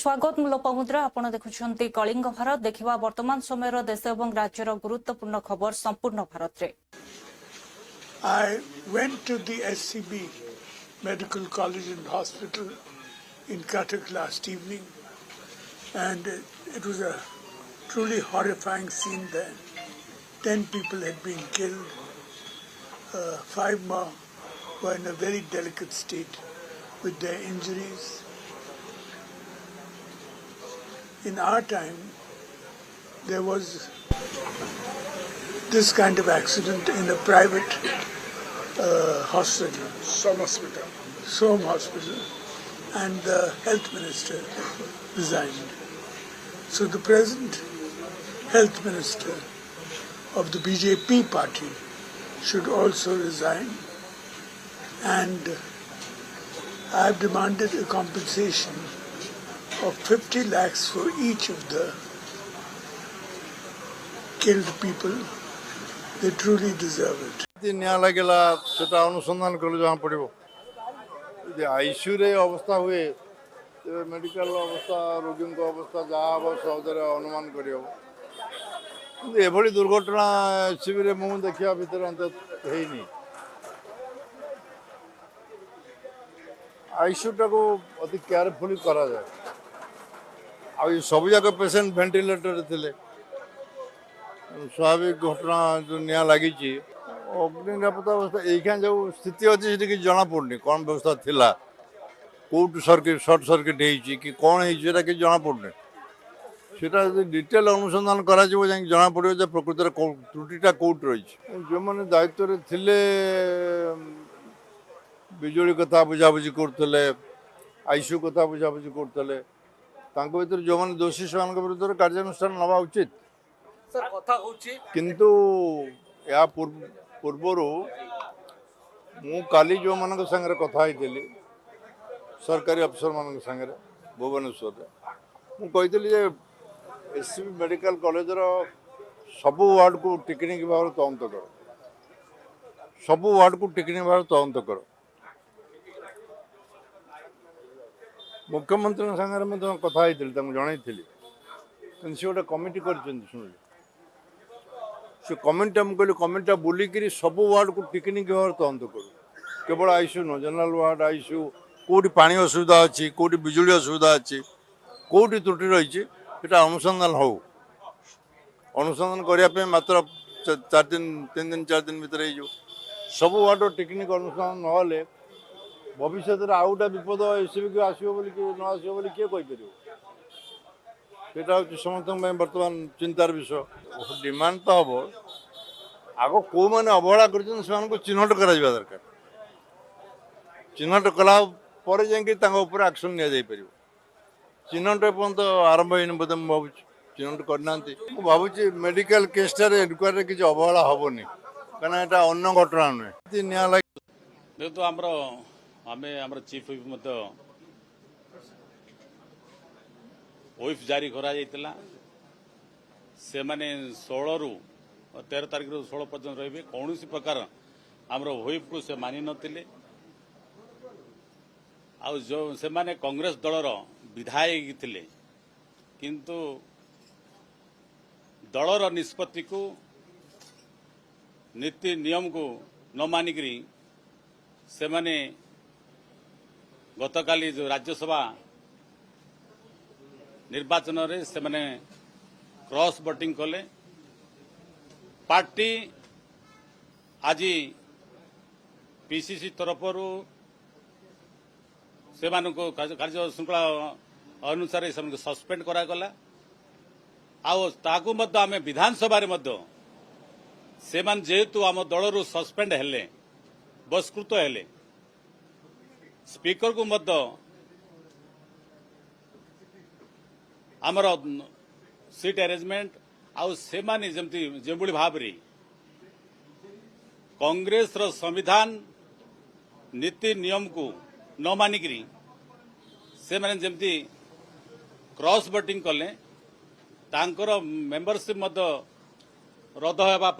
स्वागत लोपामुद्रा आपण देखुछंती कलिंग भारत देखिबा वर्तमान समय देश और राज्यर गुरुत्वपूर्ण खबर संपूर्ण भारत रे। I went to the SCB Medical College and Hospital in Cuttack last evening, and it was a truly horrifying scene there. 10 people had been killed, 5 more were in a very delicate state with their injuries. In our time, there was this kind of accident in a private hospital, Som Hospital, and the health minister resigned. So the present health minister of the BJP party should also resign, and I have demanded a compensation of 50 lakhs for each of the killed people. They truly deserve it. न्याय लगेगा सेटा अनुसंधान कले जहाँ पड़ो ICU रे अवस्था हुए मेडिकल अवस्था रोगी अवस्था जहाँ हम सहजरे अनुमान कर दुर्घटना शिविर मुझे देखा भितर अंत आईसीयू टाक अति केयरफुली करा जाए सब जाक पेसेंट वेंटिलेटर थे स्वाभाविक घटना जो निया लगी अग्नि निरापत्ता अवस्था यही जो स्थिति अच्छी से किसी जना पड़नी कौन व्यवस्था थिला कौट सर्किट सर्ट सर्किट होती कि कौन होता कि जना पड़नी सेटा डिटेल अनुसंधान करा जना पड़ो प्रकृत त्रुटिटा कौट रही जो मैंने दायित्व थे बिजुली कथा बुझाबुझी करते आईसीयू कथा बुझाबुझी करते भर जो मैंने दोषी से विरुद्ध कार्यानुष्ठान नवा उचित किंतु या पूर्वर मु काली जो मान संगे कथा होती सरकारी अफसर मान संगे भुवनेश्वर मुझे एससीबी मेडिकल कॉलेज सबु वार्ड को टेक्निक भाव तदंत कर सबु वार्ड को टेक्निक भाव तदंत कर मुख्यमंत्री संगे कथा होती जन सी गोटे कमिटी कर शुणिले से कमिटा मुझे कमिटा बुलिक सब वार्ड को टेक्निक भाव तदंत करूँ केवल आईसीयू न जनरल वार्ड आईसीयू कौटी पानी असुविधा अच्छी कौटी बिजुली असुविधा अच्छी कौटी त्रुटि रही अनुसंधान हो अनुसंधान करने मात्र 4 दिन 3 दिन 4 दिन भर सब वार्ड टेक्निक अनुसंधान ना भविष्य में आउ गोटे विपद एसबी को आसो बोली न आसो बोली किए कहीपर हूँ समस्त बर्तमान चिंतार विषय डिमांड तो हम आग कौ मैंने अवहेला कर चिन्हट कर दरकार चिन्हट कलापर जापर एक्शन नि चिन्हट पर्यंत आरंभ होनी बोधे भावुँ चिन्हट करना भावुँ मेडिकल केसटार इनक्वारी किसी अवहेला हेनी कहीं अन्न घटना नुहे निया लगे तो आम चीफ व्हिप व्हिप जारी करा से माने 16 रु 13 तारीख रु 16 पर्यंत रही कौन प्रकार आमर व्हिप को से मानि नथिले आ जो से माने कांग्रेस दलर विधायक थिले किंतु दलर निष्पत्ति को नीति नियम को न मानिक से माने गतकाली जो राज्यसभा निर्वाचन रे से माने क्रॉस वोटिंग कले पार्टी आज पीसीसी तरफ से कार्य श्रृंखला अनुसार से सस्पेंड करागला आम विधानसभा से जेहेतु आम दल सस्पेंड हेले बहिष्कृत हेले स्पीकर को आमर सीट अरेंजमेंट आउ से जो भाव कांग्रेस रो संविधान नीति नियम को न मानिक से माने जमती क्रॉस वोटिंग कले तांकर मेंबरशिप रद्द होगा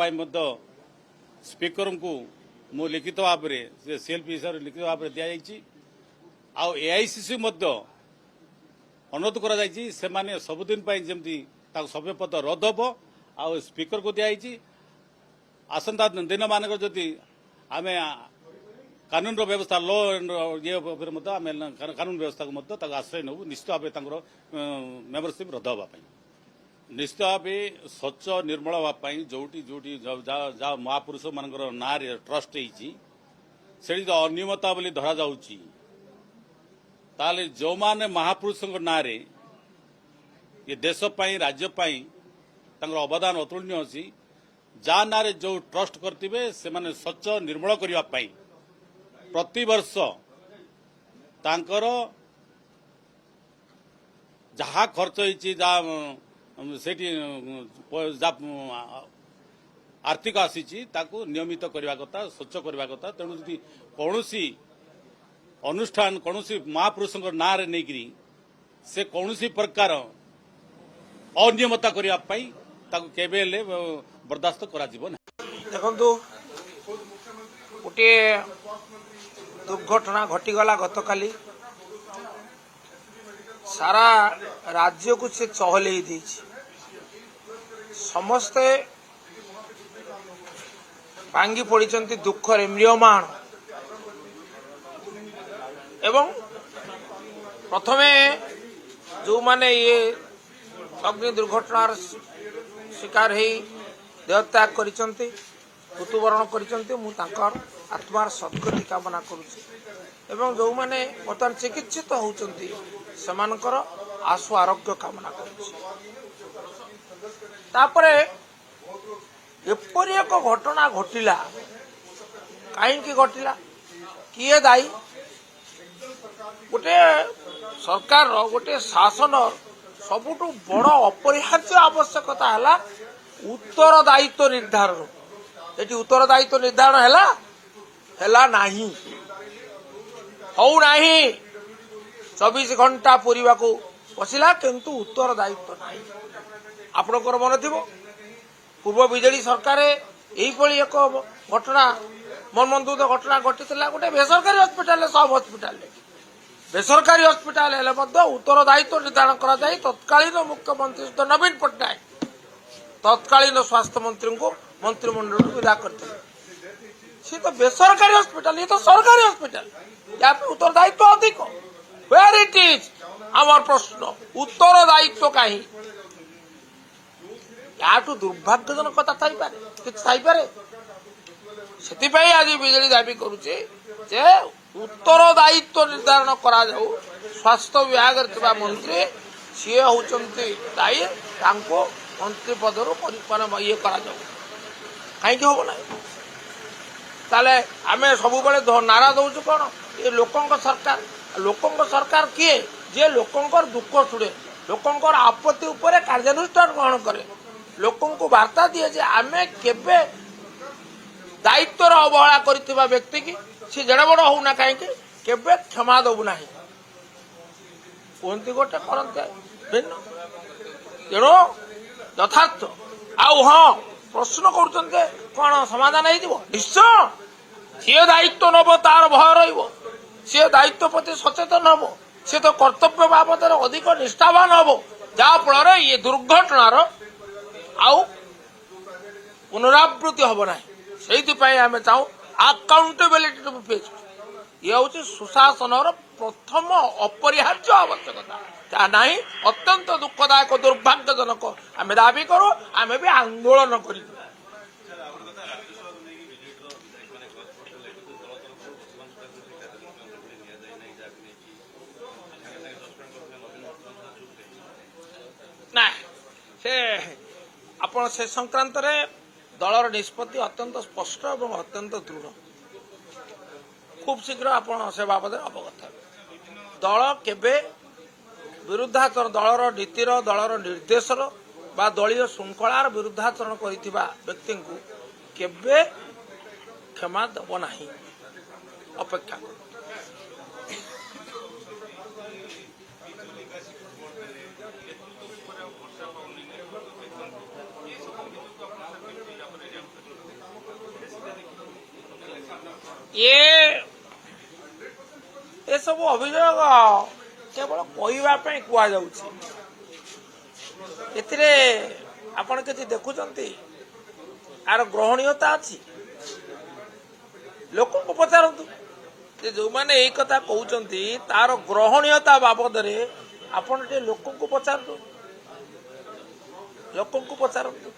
स्पीकर को मु लिखित भाव में सीएलपी लिखित भाव में दि जाइए आईसीसी अनुरोध करा सबुदिन जमी सभ्य पद रद्द हम आउ स्पीकर को दिखाई आसंता दिन मानक जदि आम कानून व्यवस्था लॉ एंड ये कानून व्यवस्था को आश्रय नबू निश्चित भाव मेंबरशिप रद्द हाँपाई निश्चित भाव स्वच्छ निर्मल हाँपाई जोटी जोटी जहाँ महापुरुष मान ना ट्रस्ट से अनियमता बोली धरा जाऊँगी ताले जो माने महापुरुषों ना ये देश राज्य अवदान अतुलनीय अच्छी जहाँ ना जो ट्रस्ट करते से माने स्वच्छ निर्मल करने प्रति वर्ष तांकर जहाँ खर्च होती आर्थिक आसी नियमित करने कथा स्वच्छ करने कथा तेणु जदि कौन अनुष्ठान कौन महापुरुषों ना नहीं से कौन प्रकार अनियमता करने केवे बर्दास्त करा देखो गोटे दुर्घटना घटीगला गतकाली सारा राज्य को से चहल समस्ते भांगी पड़ी दुखरे म्रियमाण एवं प्रथमे जो माने ये अग्नि दुर्घटनार शिकार हो देहत्याग कर मृत्युवरण कर आत्मार सद्गति कामना करुच्ची एवं जो मैंने बर्तमान चिकित्सित होती सेमानकर आशु आरोग्य कामना करुच्ची तापरे एपरी एक घटना घटिला कहीं घटिला किए दायी गोटे सरकार गोटे शासन सबुठ बड़ अपरिहार्य आवश्यकता है उत्तरदायित्व निर्धारण ये उत्तरदायित्व निर्धारण है नहीं हौ नहीं 24 घंटा पूरा को बसला किंतु उत्तरदायित्व नहीं आपणकर मन थी पूर्व विजेडी सरकार यही एक घटना मर्मन्तुद घटना घटी गोटे बेसरकारी हस्पिटाल सब हस्पिटाल बेसरकारी हस्पिटाल उत्तरदायित्व निर्धारण कर तत्कालीन मुख्यमंत्री नवीन पट्टनायक तत्कालीन स्वास्थ्य मंत्री को मंत्रिमंडल विदा करते सी तो बेसरकारी हस्पिटाल ये तो सरकारी हस्पिटाल या उत्तरदायित्व अधिक वेयर इट इज आमर प्रश्न उत्तरदायित्व कहीं या दुर्भाग्यजनकता थाईपे से आज विजेडी दाबी करुचे उत्तरदायित्व निर्धारण करा जाऊ स्वास्थ्य विभाग मंत्री सी होती दायी मंत्री पदर ये करा जाऊ कहीं हम ना ताले आम सब नारा दौचु कौन ये लोकों सरकार किए जे लोकों दुख शुणे लोकों आपत्ति उपर कार्यानुष्ठान ग्रहण करे लोकों को वार्ता दिए जे आमे केबे दायित्वर अवहेला करथिबा व्यक्ति की सी जड़े बड़ होना कहीं केबे क्षमा दबू ना कहती गोटे करते भिन्न तेणु यथार्थ आउ हाँ प्रश्न कर कौन समाधान हो निश्चय सी दायित्व नब तार भय री दायित्व प्रति सचेतन हम सी तो कर्तव्य बाबद अधिक निष्ठावान हम जहाँफल ये दुर्घटनार आउ पुनरावृत्ति हम ना से आम चाहूँ अकाउंटेबिलिटी टू बी फेस्ड ये हूँ सुशासन प्रथम अपरिहार्य आवश्यकता जहाँ ना अत्यंत दुखदायक दुर्भाग्यजनक आम दाबी करूँ आम भी आंदोलन कर आपण से संक्रांत दलर निष्पत्ति अत्यंत स्पष्ट और अत्यंत दृढ़ खूब शीघ्र आपण से बाबद अवगत हे दल केबे विरुद्धाचरण दलर नीतिर दलर निर्देशर बा दलीय श्रृंखलार विरुद्धाचरण करिथिबा व्यक्ति को केबे क्षमा देव नाही अपेक्षा कर ये सब अभियोग केवल कहवा कुछ एथिरे आपण किसी देखुंत आर ग्रहणीयता अच्छी लोक को पचारतु जो मैंने यही कथा कहते तार ग्रहणीयता बाबद आपण लोक को पचारतु लोक को पचारतु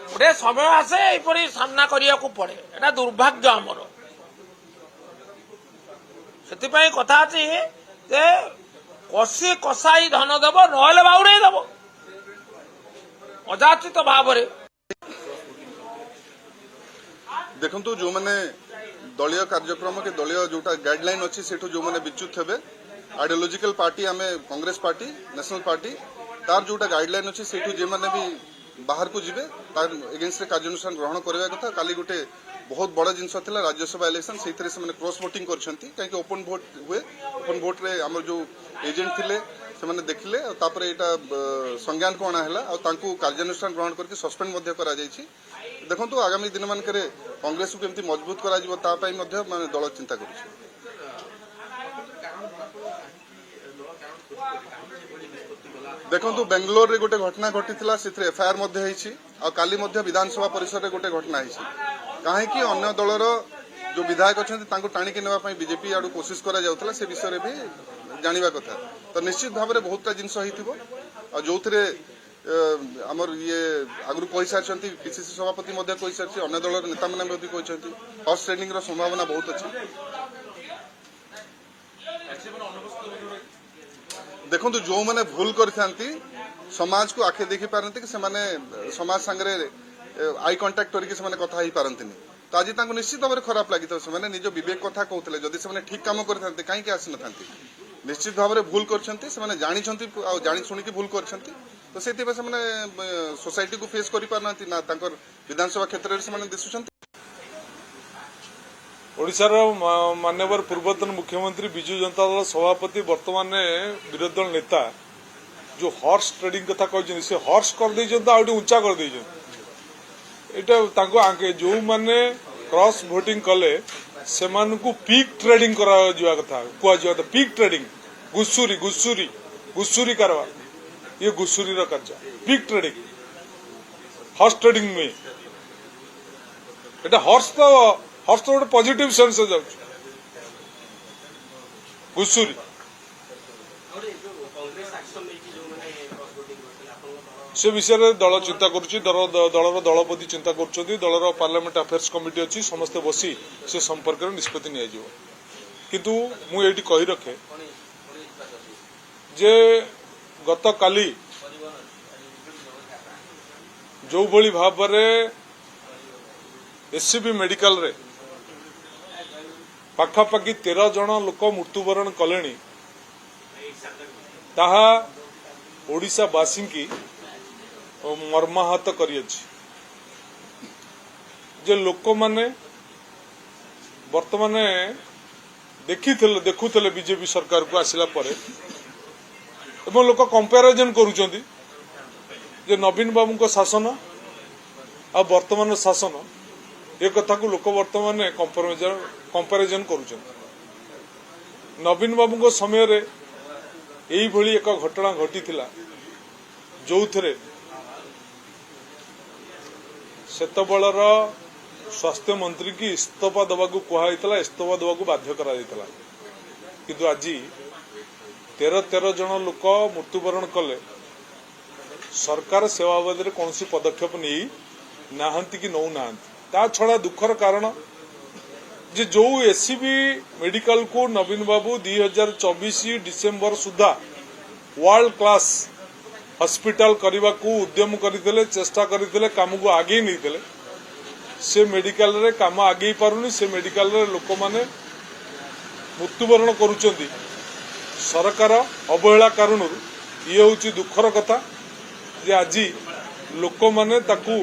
गोटे समय आसे यहपरी सामना करने को पड़े एटा दुर्भाग्य आमर से कथा अच्छी जे कषि कषाई धन देव ना बाउड़े देव अजाचित भाव देखु जो मैंने दलीय कार्यक्रम के दलीय जोटा गाइडलाइन अच्छी से जो मैंने विच्युत हे आइडियोलॉजिकल पार्टी आम कांग्रेस पार्टी नेशनल पार्टी तार जोटा गाइडलाइन अच्छी से जो मैंने भी बाहर को जीवे तार एगेंस्ट कार्यानुष्ठान ग्रहण करवा कथा काली गोटे बहुत बड़ा जिनस था राज्यसभा इलेक्शन से क्रॉस वोटिंग कहीं ओपन भोट हुए ओपन भोट रे आम जो एजेंट थिले से मैंने देखिले तापर एटा संज्ञान को अणाला कार्यानुष्ठान ग्रहण करके सस्पेंड देखो आगामी दिन मान कांग्रेस को केमती मजबूत कर दल चिंता कर देखो बेंगलोर रे गोटे घटना घटी से एफआईआर काली विधानसभा परिसर रे गोटे घटना कहीं अन्य दलर जो विधायक अच्छा टाणिकी नापी बीजेपी आड़ कोशिश करा से विषय भी जाना कथा तो निश्चित भाव में बहुत जिनस जो आमर ये आगु कही सारी पीसीसी सभापति कही सारी अन्य दलर नेता मैंने कहते हॉर्स ट्रेडिंग संभावना बहुत अच्छी देखो जो मैंने भूल करती समाज को आखे देखी पारती कि समाज सांगे आई कंटाक्ट करके कथा ही पारती तो आज निश्चित भाव में खराब लगी से निज विवेक कथा कहते जदि से ठीक कम करते कहीं आसी न निश्चित भाव में भूल कर जानी शुणिकी भूल कर तो से सोसाइटी को फेस कर विधानसभा क्षेत्र में दिशुंट ओडिशार मान्यवर पूर्वतन मुख्यमंत्री विजु जनता दल सभापति वर्तमान विरोधी दल नेता जो हॉर्स ट्रेडिंग कथा कहते से हॉर्स कर ऊंचा कर जो माने क्रॉस वोटिंग कले से पीक ट्रेडिंग करा कथा कह पीक ट्रेडिंग गुस्सुरी गुस्सुरी गुस्सुरी कारबार ये गुस्सुरी कार्य पीक ट्रेडिंग हॉर्स ट्रेडिंग में एटा हॉर्स तो गोटे पॉजिटिव सेंस जाऊँ घुषुरी से विषय में दल चिंता दलर दलपति चिंता कर दलर पार्लियामेंट अफेयर्स कमिटी अच्छी समस्ते बसी से संपर्क में निष्पत्ति किंतु मुझे कही रखे जे गत काली जो भली भाव में एससीबी मेडिकल रे पाखापाखि 13 जन लोक मृत्युवरण कले ताहा ओडिशावासी की मर्माहत जे लोक माने वर्तमान देखुले बीजेपी सरकार को आसिला परे एवं लोक कंपैरिजन करुचंदी जे नवीन बाबू को शासन आ वर्तमान शासन ये कथा को लोक वर्तमान कंपैरिजन करुचंदी नवीन बाबू को समय रे यही भली एक घटना घटी जो थे सेतबलर स्वास्थ्य मंत्री की इस्तीफा दवा को कहुला इस्तीफा दवा को बाध्य करा किंतु आज 13 जन लोक मृत्युवरण कले सरकार से बाबद कौन पदक्षेप नहीं नाहंती कि नौ नाहंती ता छड़ा दुखर कारण जे जो एससीबी मेडिकल को नवीन बाबू 2024 डिसेम्बर सुधा वर्ल्ड क्लास हॉस्पिटल करने को उद्यम करते चेष्टा करते काम को आगे नहीं से मेडिकल रे काम आगे पारुनी से मेडिकल रे लोक माने मृत्युवरण करुचंदी सरकार अवहेला कारण ये हूँ दुखर कथा जे आज लोक माने ताकू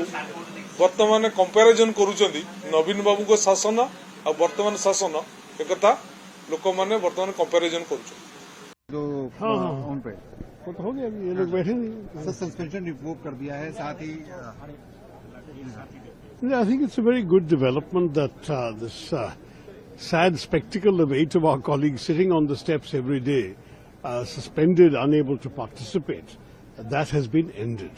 वर्तमान कंपैरिजन करुचंदी नवीन बाबू को शासन आ वर्तमान शासन एक कथा लोक माने वर्तमान कंपैरिजन करुचंदी जो उन पे वो तो हो गया ये लोग बैठे नहीं सर सस्पेंशन रिवोक कर दिया है साथ ही I think it's a very good development that this sad spectacle of 8 of our colleagues sitting on the steps every day, suspended, unable to participate. That has been ended.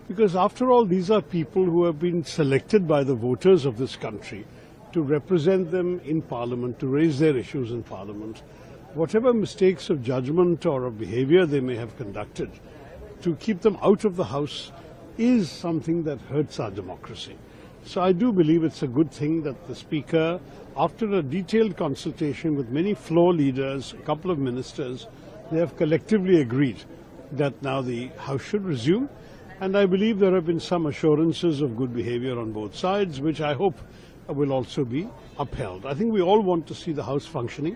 Because after all, these are people who have been selected by the voters of this country to represent them in Parliament, to raise their issues in Parliament. Whatever mistakes of judgment or of behavior they may have conducted, to keep them out of the House is something that hurts our democracy. So I do believe it's a good thing that the Speaker, after a detailed consultation with many floor leaders, a couple of ministers, they have collectively agreed that now the House should resume. And I believe there have been some assurances of good behavior on both sides, which I hope will also be upheld. I think we all want to see the House functioning.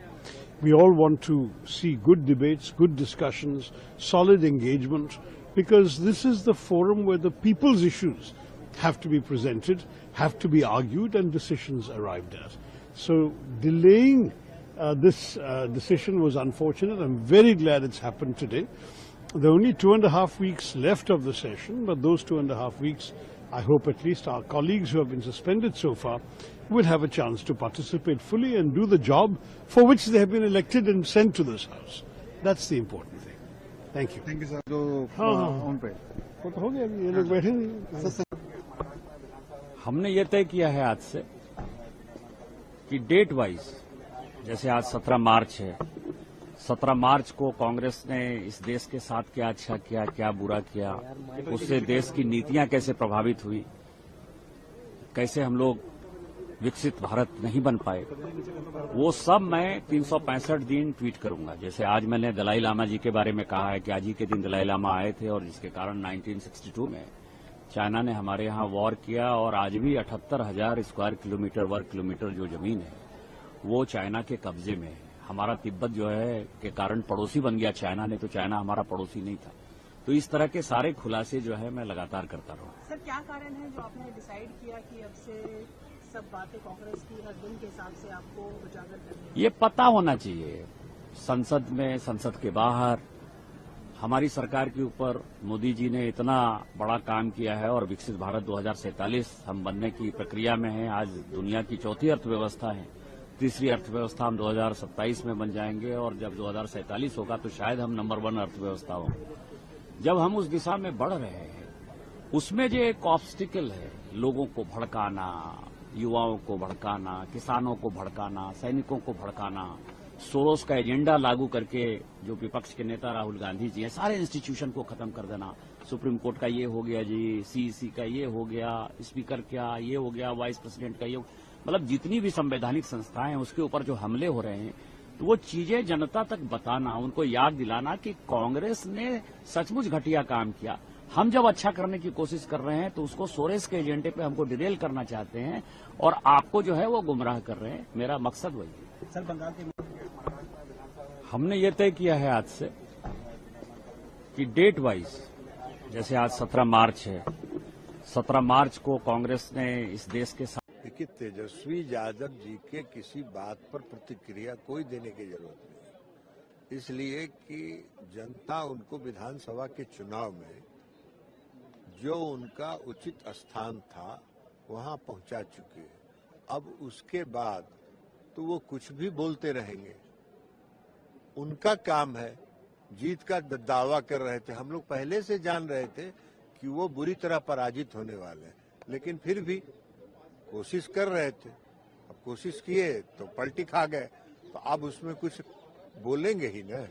We all want to see good debates, good discussions, solid engagement, because this is the forum where the people's issues have to be presented, have to be argued, and decisions arrived at. So delaying this decision was unfortunate. I'm very glad it's happened today. There are only 2.5 weeks left of the session, but those 2.5 weeks, I hope at least our colleagues who have been suspended so far will have a chance to participate fully and do the job for which they have been elected and sent to this House. That's the important thing. Thank you. Thank you sir जो हाँ। On पे वो तो हो गया अभी, ये लोग बैठे नहीं। हमने ये तय किया है आज से कि डेट वाइज, जैसे आज 17 मार्च है, 17 मार्च को कांग्रेस ने इस देश के साथ क्या अच्छा किया, क्या बुरा किया, उससे देश की नीतियां कैसे प्रभावित हुई, कैसे हम लोग विकसित भारत नहीं बन पाए, वो सब मैं 365 दिन ट्वीट करूंगा। जैसे आज मैंने दलाई लामा जी के बारे में कहा है कि आज ही के दिन दलाई लामा आए थे और जिसके कारण 1962 में चाइना ने हमारे यहाँ वॉर किया और आज भी 78,000 स्क्वायर किलोमीटर वर्ग किलोमीटर जो जमीन है वो चाइना के कब्जे में है। हमारा तिब्बत जो है के कारण पड़ोसी बन गया चाइना ने, तो चाइना हमारा पड़ोसी नहीं था। तो इस तरह के सारे खुलासे जो है मैं लगातार करता रहूं। सर, क्या कारण है जो आपने डिसाइड किया कि अब से सब बातें कांग्रेस की हर दिन के हिसाब से आपको उजागर करनी है? ये पता होना चाहिए, संसद में, संसद के बाहर हमारी सरकार के ऊपर मोदी जी ने इतना बड़ा काम किया है और विकसित भारत 2047 हम बनने की प्रक्रिया में हैं। आज दुनिया की चौथी अर्थव्यवस्था है, तीसरी अर्थव्यवस्था हम 2027 में बन जाएंगे और जब 2047 होगा तो शायद हम नंबर 1 अर्थव्यवस्था होंगे। जब हम उस दिशा में बढ़ रहे हैं, उसमें जो एक ऑब्स्टिकल है, लोगों को भड़काना, युवाओं को भड़काना, किसानों को भड़काना, सैनिकों को भड़काना, सोरोस का एजेंडा लागू करके जो विपक्ष के नेता राहुल गांधी जी हैं, सारे इंस्टीट्यूशन को खत्म कर देना। सुप्रीम कोर्ट का ये हो गया जी, सीईसी का ये हो गया, स्पीकर का ये हो गया, वाइस प्रेसिडेंट का ये, मतलब जितनी भी संवैधानिक संस्थाएं हैं उसके ऊपर जो हमले हो रहे हैं, तो वो चीजें जनता तक बताना, उनको याद दिलाना कि कांग्रेस ने सचमुच घटिया काम किया। हम जब अच्छा करने की कोशिश कर रहे हैं तो उसको सोरेस के एजेंडे पे हमको डिरेल करना चाहते हैं और आपको जो है वो गुमराह कर रहे हैं। मेरा मकसद वही है। सर बंगाल के हमने ये तय किया है आज से कि डेट वाइज, जैसे आज 17 मार्च है, 17 मार्च को कांग्रेस ने इस देश के साथ देखिए, तेजस्वी यादव जी के किसी बात पर प्रतिक्रिया कोई देने की जरूरत नहीं, इसलिए कि जनता उनको विधानसभा के चुनाव में जो उनका उचित स्थान था वहां पहुंचा चुकी है। अब उसके बाद तो वो कुछ भी बोलते रहेंगे, उनका काम है। जीत का दावा कर रहे थे, हम लोग पहले से जान रहे थे कि वो बुरी तरह पराजित होने वाले हैं, लेकिन फिर भी कोशिश कर रहे थे। अब कोशिश किए तो पलटी खा गए, तो अब उसमें कुछ बोलेंगे ही ना।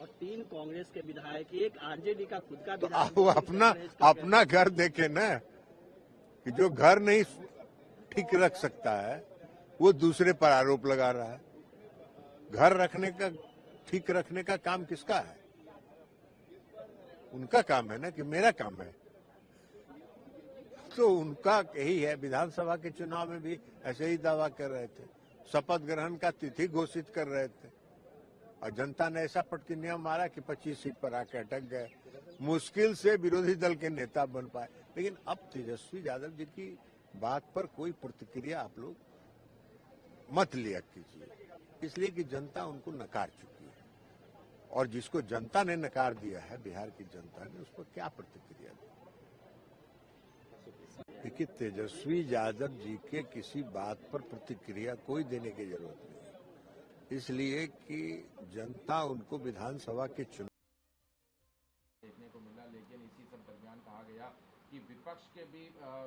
और 3 कांग्रेस के विधायक, एक आरजेडी का खुद का तो आप वो अपना घर देखे ना, कि जो घर नहीं ठीक रख सकता है वो दूसरे पर आरोप लगा रहा है। घर रखने का, ठीक रखने का काम किसका है? उनका काम है ना, कि मेरा काम है। तो उनका यही है। विधानसभा के चुनाव में भी ऐसे ही दावा कर रहे थे, शपथ ग्रहण का तिथि घोषित कर रहे थे और जनता ने ऐसा पटकिनिया मारा कि 25 सीट पर आकर अटक गए, मुश्किल से विरोधी दल के नेता बन पाए। लेकिन अब तेजस्वी यादव जी की बात पर कोई प्रतिक्रिया आप लोग मत लिया कीजिए, इसलिए कि जनता उनको नकार चुकी है और जिसको जनता ने नकार दिया है, बिहार की जनता ने, उस पर क्या प्रतिक्रिया दी। देखिए, तेजस्वी यादव जी के किसी बात पर प्रतिक्रिया कोई देने की जरूरत नहीं। इसलिए कि जनता उनको विधानसभा के चुनाव देखने को मिला। लेकिन इसी सब दरमियान कहा गया कि विपक्ष के भी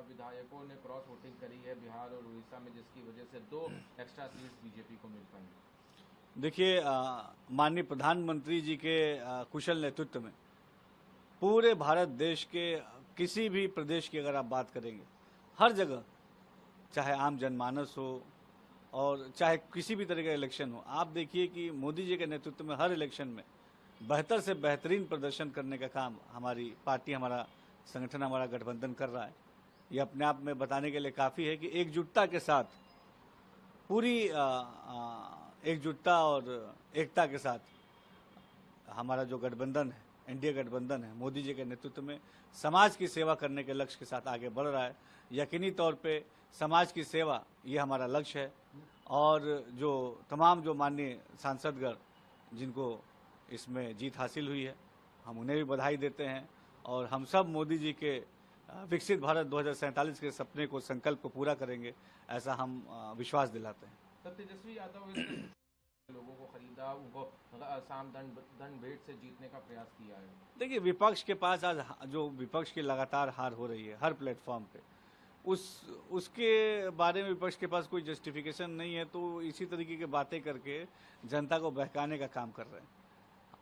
विधायकों ने क्रॉस वोटिंग करी है बिहार और उड़ीसा में, जिसकी वजह से 2 एक्स्ट्रा सीट्स बीजेपी को मिल पाई। देखिए, माननीय प्रधानमंत्री जी के कुशल नेतृत्व में पूरे भारत देश के किसी भी प्रदेश की अगर आप बात करेंगे, हर जगह, चाहे आम जनमानस हो और चाहे किसी भी तरह का इलेक्शन हो, आप देखिए कि मोदी जी के नेतृत्व में हर इलेक्शन में बेहतर से बेहतरीन प्रदर्शन करने का काम हमारी पार्टी, हमारा संगठन, हमारा गठबंधन कर रहा है। ये अपने आप में बताने के लिए काफ़ी है कि एकजुटता के साथ, पूरी एकजुटता और एकता के साथ हमारा जो गठबंधन है, एनडीए गठबंधन है, मोदी जी के नेतृत्व में समाज की सेवा करने के लक्ष्य के साथ आगे बढ़ रहा है। यकीनी तौर पे समाज की सेवा ये हमारा लक्ष्य है और जो तमाम जो माननीय सांसदगण जिनको इसमें जीत हासिल हुई है, हम उन्हें भी बधाई देते हैं और हम सब मोदी जी के विकसित भारत 2047 के सपने को, संकल्प को पूरा करेंगे, ऐसा हम विश्वास दिलाते हैं। सर, तेजस्वी यादव लोगों को खरीदा, उनको साम दंड भेंट से जीतने का प्रयास किया है। देखिए, विपक्ष के पास आज जो विपक्ष की लगातार हार हो रही है हर प्लेटफॉर्म पे, उसके बारे में विपक्ष के पास कोई जस्टिफिकेशन नहीं है, तो इसी तरीके की बातें करके जनता को बहकाने का काम कर रहे हैं।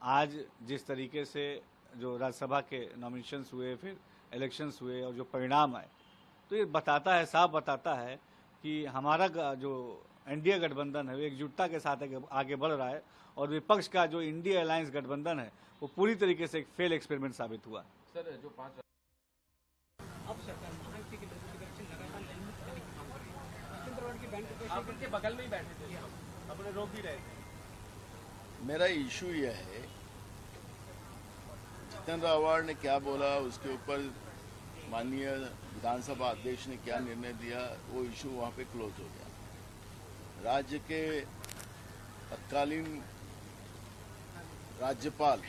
आज जिस तरीके से जो राज्यसभा के नॉमिनेशंस हुए, फिर इलेक्शंस हुए और जो परिणाम आए, तो ये बताता है, साफ बताता है कि हमारा जो एनडीए गठबंधन है वो एकजुटता के साथ आगे बढ़ रहा है और विपक्ष का जो इंडिया अलायंस गठबंधन है वो पूरी तरीके से एक फेल एक्सपेरिमेंट साबित हुआ। सर, जो 5 अब सरकार महायुति के इलेक्शन लगातार नियमित करने का काम कर रही है। केंद्र की बैंक आप उनके बगल में ही बैठे थे, अपने रोक भी रहे थे। मेरा इशू यह है, जितेंद्र आव्हाड ने क्या बोला उसके ऊपर माननीय विधानसभा अध्यक्ष ने क्या निर्णय दिया, वो इशू वहां पे क्लोज हो गया। राज्य के तत्कालीन राज्यपाल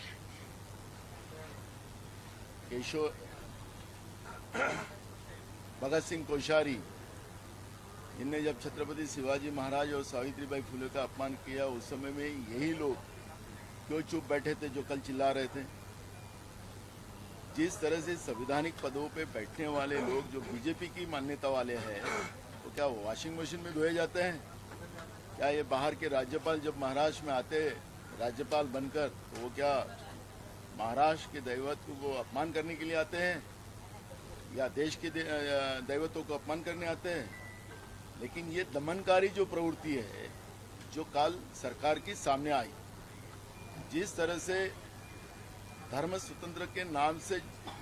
भगत सिंह कोश्यारी, इनने जब छत्रपति शिवाजी महाराज और सावित्रीबाई फुले का अपमान किया, उस समय में यही लोग क्यों चुप बैठे थे जो कल चिल्ला रहे थे। जिस तरह से संवैधानिक पदों पे बैठने वाले लोग जो बीजेपी की मान्यता वाले हैं, तो क्या वो वॉशिंग मशीन में धोए जाते हैं? क्या ये बाहर के राज्यपाल जब महाराष्ट्र में आते राज्यपाल बनकर, तो वो क्या महाराष्ट्र के दैवत्व को अपमान करने के लिए आते हैं या देश के दैवत्व को अपमान करने आते हैं? लेकिन ये दमनकारी जो प्रवृत्ति है जो कल सरकार की सामने आई, जिस तरह से धर्म स्वतंत्र के नाम से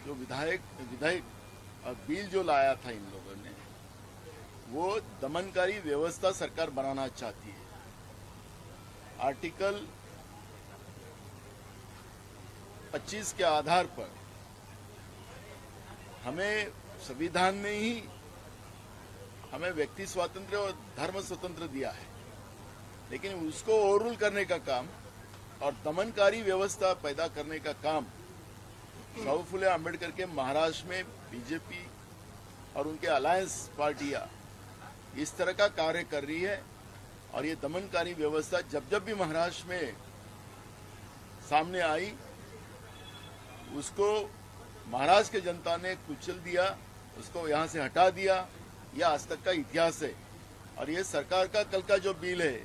जो विधायक बिल जो लाया था इन लोगों ने, वो दमनकारी व्यवस्था सरकार बनाना चाहती है। आर्टिकल 25 के आधार पर हमें संविधान में ही हमें व्यक्ति स्वातंत्र्य और धर्म स्वतंत्र दिया है, लेकिन उसको ओवररूल करने का काम और दमनकारी व्यवस्था पैदा करने का काम साहू फुले आंबेडकर के महाराष्ट्र में बीजेपी और उनके अलायंस पार्टियां इस तरह का कार्य कर रही है। और ये दमनकारी व्यवस्था जब जब भी महाराष्ट्र में सामने आई, उसको महाराष्ट्र की जनता ने कुचल दिया, उसको यहां से हटा दिया। यह आज तक का इतिहास है। और ये सरकार का कल का जो बिल है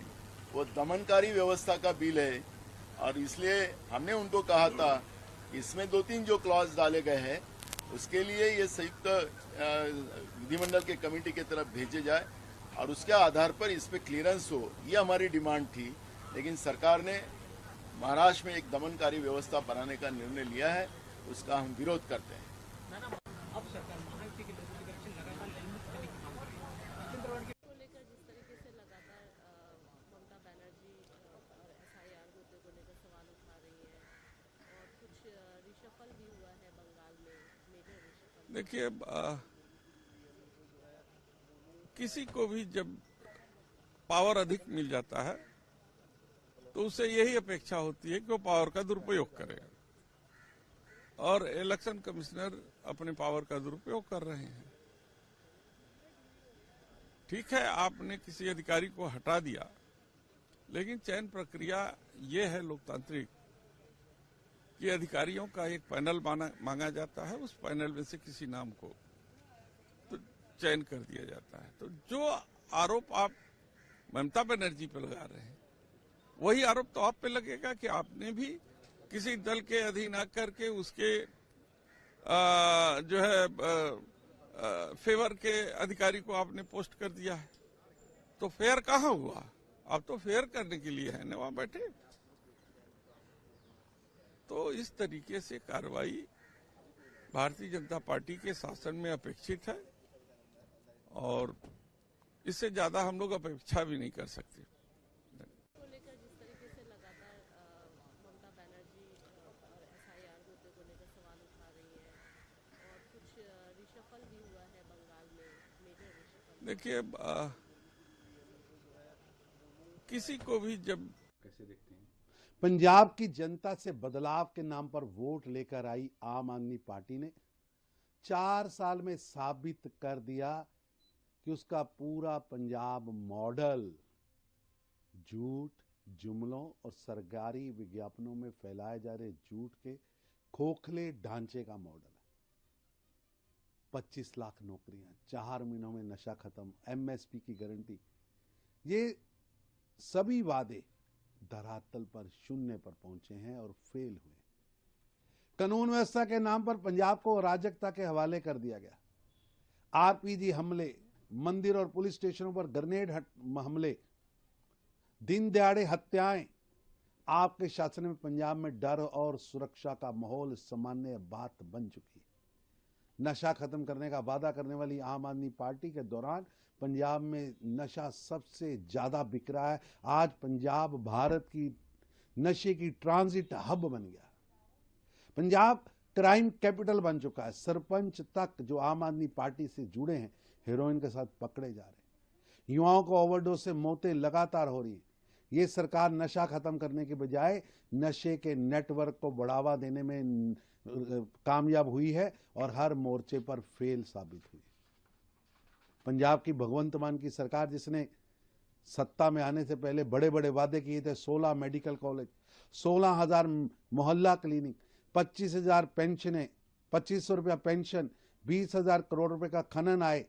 वो दमनकारी व्यवस्था का बिल है। और इसलिए हमने उनको कहा था इसमें 2-3 जो क्लॉज डाले गए हैं उसके लिए ये संयुक्त विधिमंडल के कमेटी की तरफ भेजे जाए और उसके आधार पर इस पे क्लियरेंस हो, ये हमारी डिमांड थी। लेकिन सरकार ने महाराष्ट्र में एक दमनकारी व्यवस्था बनाने का निर्णय लिया है, उसका हम विरोध करते हैं। अब सरकार महायुति के इलेक्शन लगातार नियमित करने का काम कर रही है। केंद्र को लेकर जिस तरीके से लगातार ममता बनर्जी और एसआईआर मुद्दे को लेकर सवाल उठा रही है और कुछ रिशफल भी हुआ है बंगाल में, मेजर रिशफल। देखिए, किसी को भी जब पावर अधिक मिल जाता है तो उससे यही अपेक्षा होती है कि वो पावर का दुरुपयोग करे, और इलेक्शन कमिश्नर अपने पावर का दुरुपयोग कर रहे हैं। ठीक है, आपने किसी अधिकारी को हटा दिया, लेकिन चयन प्रक्रिया ये है लोकतांत्रिक कि अधिकारियों का एक पैनल मांगा जाता है, उस पैनल में से किसी नाम को तो चयन कर दिया जाता है। तो जो आरोप आप ममता बनर्जी पे लगा रहे हैं वही आरोप तो आप पे लगेगा कि आपने भी किसी दल के अधीन आकर के उसके जो है फेवर के अधिकारी को आपने पोस्ट कर दिया है। तो फेयर कहाँ हुआ? आप तो फेयर करने के लिए है ना वहां बैठे। तो इस तरीके से कार्रवाई भारतीय जनता पार्टी के शासन में अपेक्षित है और इससे ज्यादा हम लोग अपेक्षा भी नहीं कर सकते। को लेकर जिस तरीके से लगातार ममता बनर्जी और एसआईआर मुद्दे को लेकर सवाल उठा रही है और कुछ रिशफल भी हुआ है बंगाल में, मेजर रिशफल। देखिए किसी को भी जब कैसे देखते हैं? पंजाब की जनता से बदलाव के नाम पर वोट लेकर आई आम आदमी पार्टी ने 4 साल में साबित कर दिया कि उसका पूरा पंजाब मॉडल झूठ, जुमलों और सरकारी विज्ञापनों में फैलाए जा रहे झूठ के खोखले ढांचे का मॉडल है। 25 लाख नौकरियां, 4 महीनों में नशा खत्म, एमएसपी की गारंटी, ये सभी वादे धरातल पर शून्य पर पहुंचे हैं और फेल हुए। कानून व्यवस्था के नाम पर पंजाब को अराजकता के हवाले कर दिया गया। आरपीजी हमले, मंदिर और पुलिस स्टेशनों पर ग्रेनेड हमले, दिन दहाड़े हत्याएं, आपके शासन में पंजाब में डर और सुरक्षा का माहौल सामान्य बात बन चुकी है। नशा खत्म करने का वादा करने वाली आम आदमी पार्टी के दौरान पंजाब में नशा सबसे ज्यादा बिक रहा है। आज पंजाब भारत की नशे की ट्रांजिट हब बन गया। पंजाब क्राइम कैपिटल बन चुका है। सरपंच तक जो आम आदमी पार्टी से जुड़े हैं हेरोइन के साथ पकड़े जा रहे हैं। युवाओं को ओवरडोज से मौतें लगातार हो रही हैं। ये सरकार नशा खत्म करने के बजाय नशे के नेटवर्क को बढ़ावा देने में कामयाब हुई है और हर मोर्चे पर फेल साबित हुई। पंजाब की भगवंत मान की सरकार, जिसने सत्ता में आने से पहले बड़े बड़े वादे किए थे, 16 मेडिकल कॉलेज, 16,000 मोहल्ला क्लिनिक, 25,000 पेंशनें, 2,500 रुपया पेंशन, 20,000 करोड़ रुपए का खनन आए,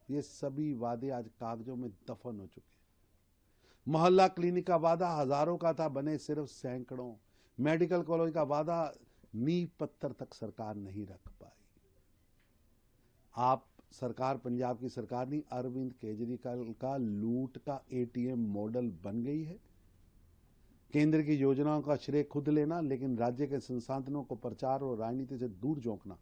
ये सभी वादे आज कागजों में दफन हो चुके हैं। मोहल्ला क्लिनिक का वादा हजारों का था, बने सिर्फ सैकड़ों। मेडिकल कॉलेज का वादा नींव पत्थर तक सरकार नहीं रख पाई। आप सरकार, पंजाब की सरकार नहीं, अरविंद केजरीवाल का लूट का एटीएम मॉडल बन गई है। केंद्र की योजनाओं का श्रेय खुद लेना, लेकिन राज्य के संसाधनों को प्रचार और राजनीति से दूर झोंकना,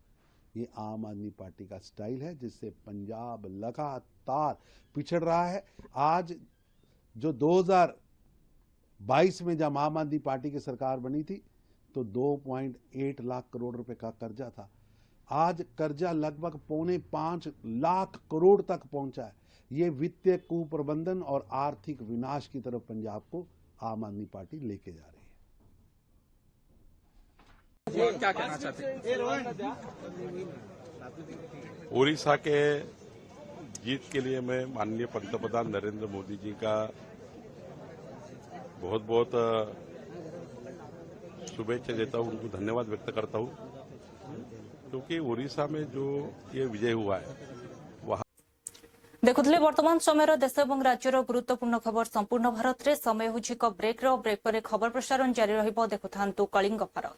ये आम आदमी पार्टी का स्टाइल है, जिससे पंजाब लगातार पिछड़ रहा है। आज जो 2022 में जब आम आदमी पार्टी की सरकार बनी थी तो 2.8 लाख करोड़ रुपए का कर्जा था। आज कर्जा लगभग 4.5 लाख करोड़ तक पहुंचा है। ये वित्तीय कुप्रबंधन और आर्थिक विनाश की तरफ पंजाब को आम आदमी पार्टी लेके जा रही है। क्या कहना चाहते हैं? उड़ीसा के जीत के लिए मैं माननीय पंतप्रधान नरेंद्र मोदी जी का बहुत बहुत शुभेच्छा देता हूं, उनको धन्यवाद व्यक्त करता हूं, क्योंकि उड़ीसा में जो ये विजय हुआ है वहां देखुले वर्तमान समय देश और राज्यर गुरुत्वपूर्ण खबर संपूर्ण भारत में। समय होछि ब्रेक ब्रेक पर खबर प्रसारण जारी रहिबो। देखुथांतु कलिंग भारत।